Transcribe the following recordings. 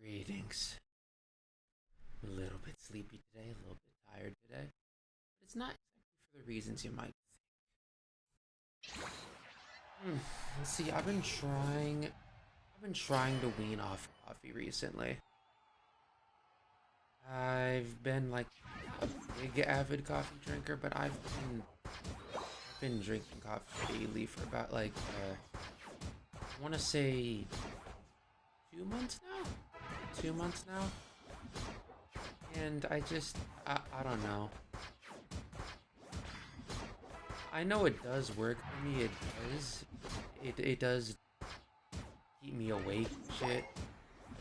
Greetings. I'm a little bit sleepy today, a little bit tired today. But it's not exactly for the reasons you might think. Let's see, I've been trying to wean off coffee recently. I've been like a big avid coffee drinker, but I've been drinking coffee daily for about I want to say 2 months now. 2 months now. And I don't know. I know it does work for me. It does. It does keep me awake. Shit.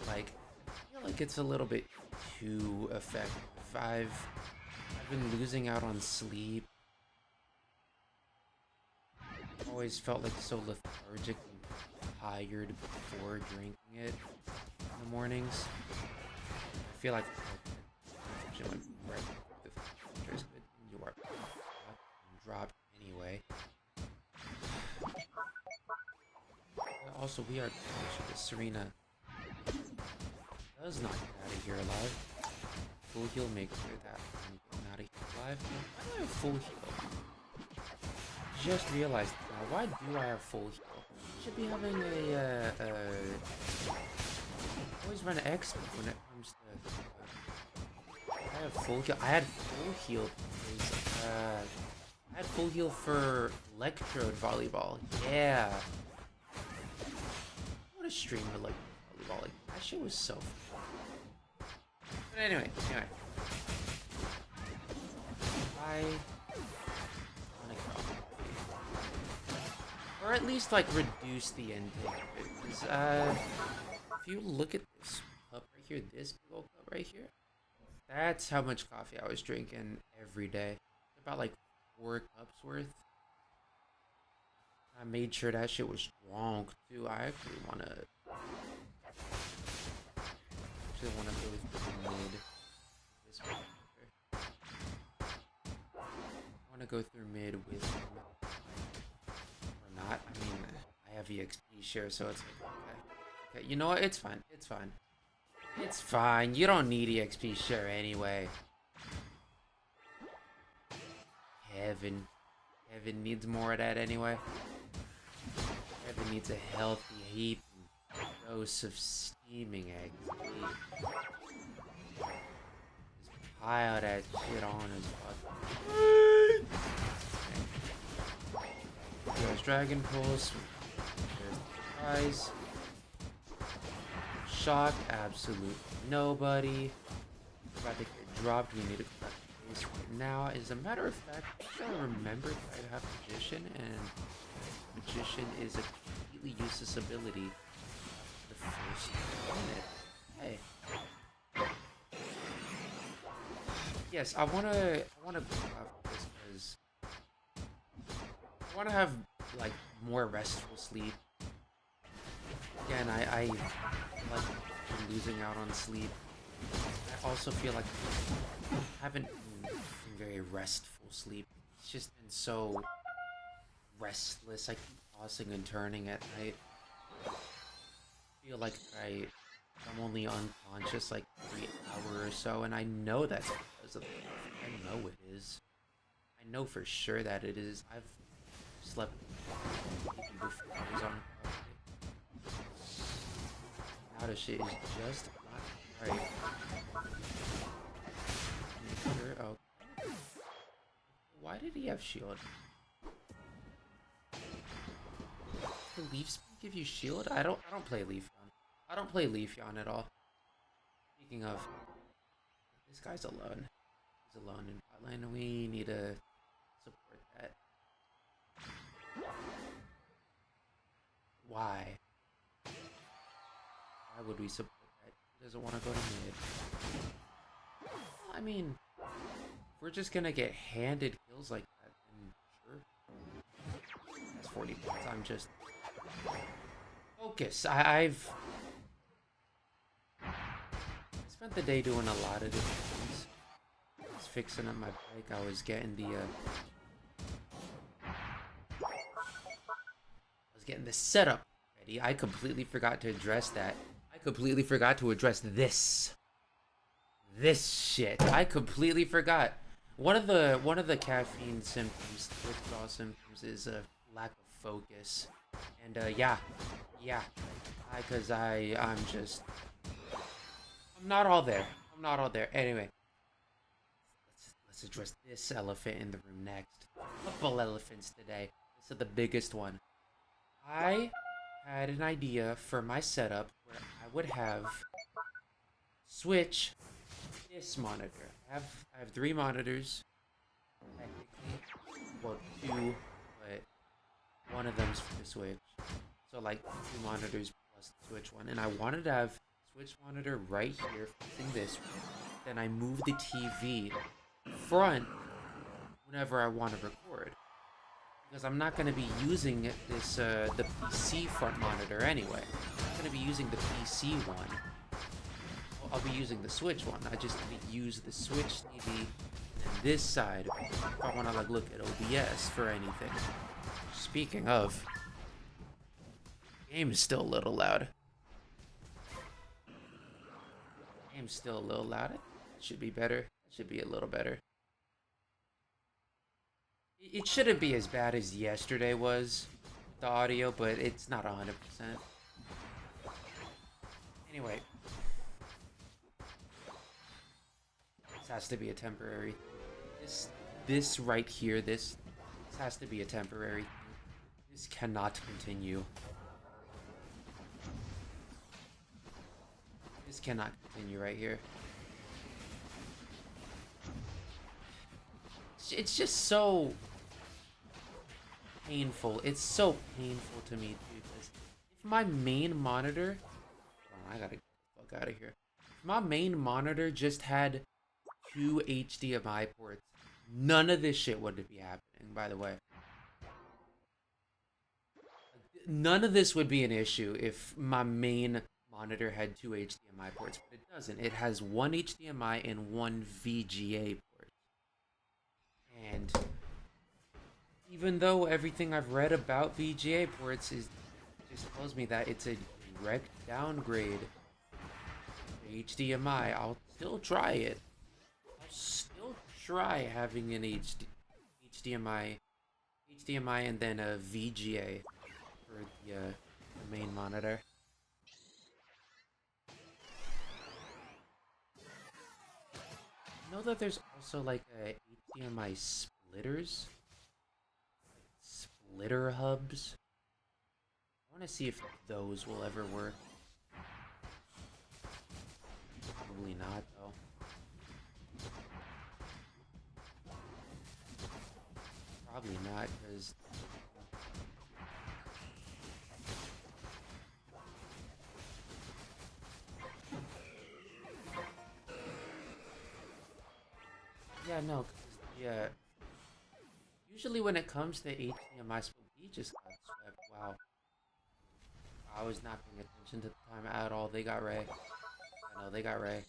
Like, I feel like it's a little bit too effective. I've been losing out on sleep. Always felt like so lethargic and tired before drinking it in the mornings. I feel like she went right. The filter is good. You are dropped anyway. Also, we are actually the Serena does not get out of here alive. Full heal, make sure that I'm getting out of here alive. Why do I have full heal? Just realized now. Why do I have full heal? I should be having always run X when it comes to. I have full heal. I had full heal because I had full heal for Electrode Volleyball. Yeah. I want to stream Electrode Volleyball. Like, that shit was so fun. But anyway. I want to go. Or at least, like, reduce the intake. Because, if you look at this cup right here, this big old cup right here, that's how much coffee I was drinking every day. About, like, 4 cups worth. I made sure that shit was strong, too. I actually want to go through mid this way. I want to go through mid with or not. I mean, I have EXP share, so it's like, okay. You know what? It's fine. It's fine. You don't need EXP share anyway. Kevin needs more of that anyway. Kevin needs a healthy heap and dose of steaming XP. Just pile that shit on his fucking. There's Dragon Pulse. There's the surprise. Shock, absolute nobody. About to get dropped. We need to collect base right now. As a matter of fact, I remembered I have Magician, and Magician is a completely useless ability after the first minute. Hey. Yes, I wanna go after this because I wanna have like more restful sleep. Again, I like losing out on sleep. I also feel like I haven't been very restful sleep. It's just been so restless. I keep tossing and turning at night. I feel like I'm only unconscious like every hour or so, and I know that's because of the coffee. I know it is. I know for sure that it is. I've slept even before I was on coffee. Now the shit is just not right. Make sure. Oh, why did he have shield? The Leaf Spin give you shield? I don't play Leafeon. I don't play Leafeon at all. Speaking of, this guy's alone. He's alone in bot lane, and we need to support that. Why? Why would we support that? He doesn't want to go to mid. I mean, if we're just gonna get handed kills like that, then sure. That's 40 points. I'm just focus. I've spent the day doing a lot of different things. I was fixing up my bike. I was getting the setup ready. I completely forgot to address that. I completely forgot to address this. This shit. I completely forgot. One of the caffeine symptoms, withdrawal symptoms, is a lack of focus. And yeah, because I'm not all there. I'm not all there. Anyway, let's address this elephant in the room next. Couple elephants today. This is the biggest one. I had an idea for my setup where I would have switch this monitor. I have three monitors technically. Well, two, but one of them's for the Switch. So like two monitors plus the Switch one. And I wanted to have Switch monitor right here facing this one. Then I move the TV front whenever I want to record. Because I'm not going to be using the PC front monitor anyway. I'm going to be using the PC one. Well, I'll be using the Switch one. I just need to use the Switch TV and this side if I want to like look at OBS for anything. Speaking of, game is still a little loud. Game's still a little loud. It should be better. It should be a little better. It shouldn't be as bad as yesterday was, the audio, but it's not 100%. Anyway. This has to be a temporary thing. This right here, this has to be a temporary thing. This cannot continue. This cannot continue right here. It's just so painful. It's so painful to me too, because if my main monitor, oh, I gotta get the fuck out of here. If my main monitor just had two HDMI ports, none of this shit would be happening, by the way. None of this would be an issue if my main monitor had two HDMI ports, but it doesn't. It has one HDMI and one VGA port. And even though everything I've read about VGA ports just tells me that it's a direct downgrade to HDMI, I'll still try it. I'll still try having an HDMI and then a VGA for the main monitor. Know that there's also like a HDMI splitters, splitter hubs. I want to see if those will ever work. Probably not though. Probably not, because yeah, no, because usually when it comes to HDMI split, he just got swept. Wow. I was not paying attention to the time at all. They got Ray. Yeah, no, they got Ray.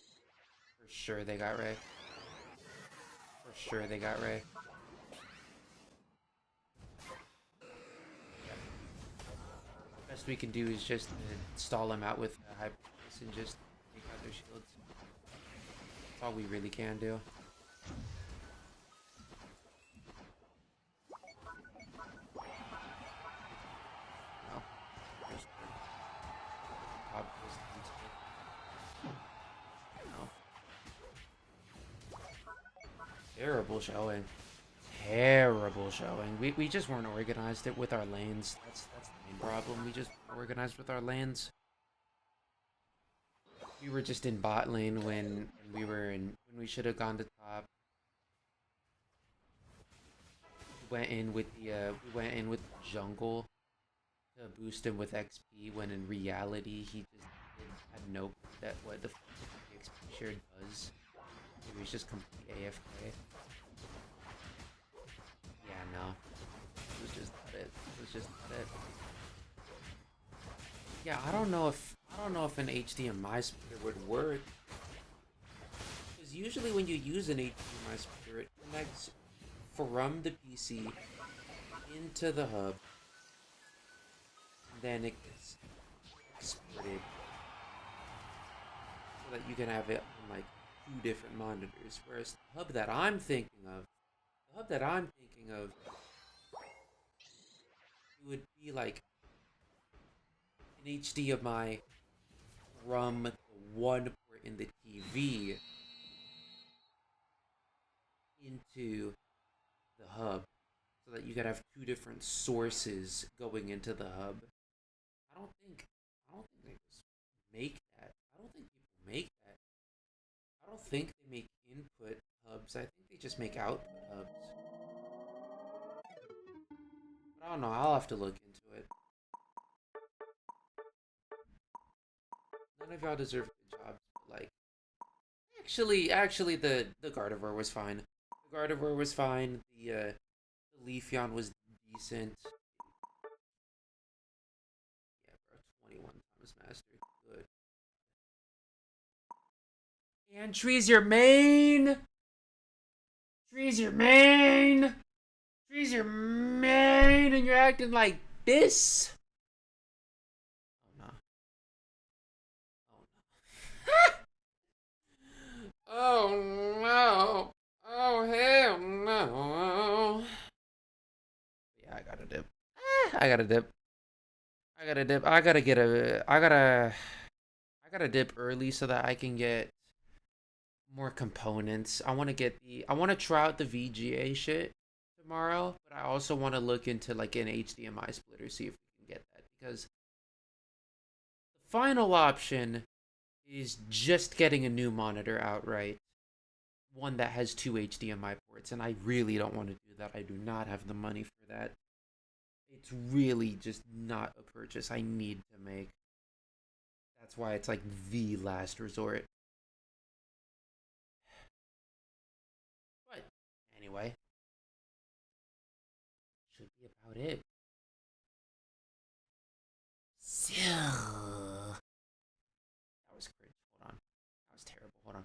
For sure they got Ray. For sure they got Ray. Yeah. Best we can do is just stall them out with hyperspace and just take out their shields. That's all we really can do. Terrible showing. Terrible showing. We just weren't organized it with our lanes. That's the main problem. We just weren't organized with our lanes. We were just in bot lane when we should have gone to top. We went in with the jungle to boost him with XP when in reality he just had no clue that what the XP share does. He was just complete AFK. Yeah, no. It was just not it. It was just not it. Yeah, I don't know if an HDMI splitter would work. Because usually when you use an HDMI splitter, it connects from the PC into the hub. Then it gets exported so that you can have it on like two different monitors. Whereas the hub that I'm thinking of, the hub that I'm thinking of, it would be like an HDMI from the one port in the TV into the hub, so that you could have two different sources going into the hub. I don't think I don't think they just make that. I don't think people make that. I don't think they make input hubs. I think they just make output hubs. But I don't know. I'll have to look into it. None of y'all deserve good jobs, but like actually the Gardevoir was fine. The Gardevoir was fine. The Leafeon was decent. Yeah, bro, 21 times mastered. Good. And tree's your main. Tree's your main. Tree's your main, and you're acting like this. Oh no. Oh no. Oh no. Oh hell no. Yeah, I gotta dip. I gotta dip. I gotta dip. I gotta get a. I gotta dip early so that I can get more components. I want to get the. I want to try out the VGA shit tomorrow, but I also want to look into like an HDMI splitter, see if we can get that, because the final option is just getting a new monitor outright, one that has two HDMI ports, and I really don't want to do that. I do not have the money for that. It's really just not a purchase I need to make. That's why it's like the last resort. But anyway, should be about it. So that was cringe. Hold on. That was terrible. Hold on.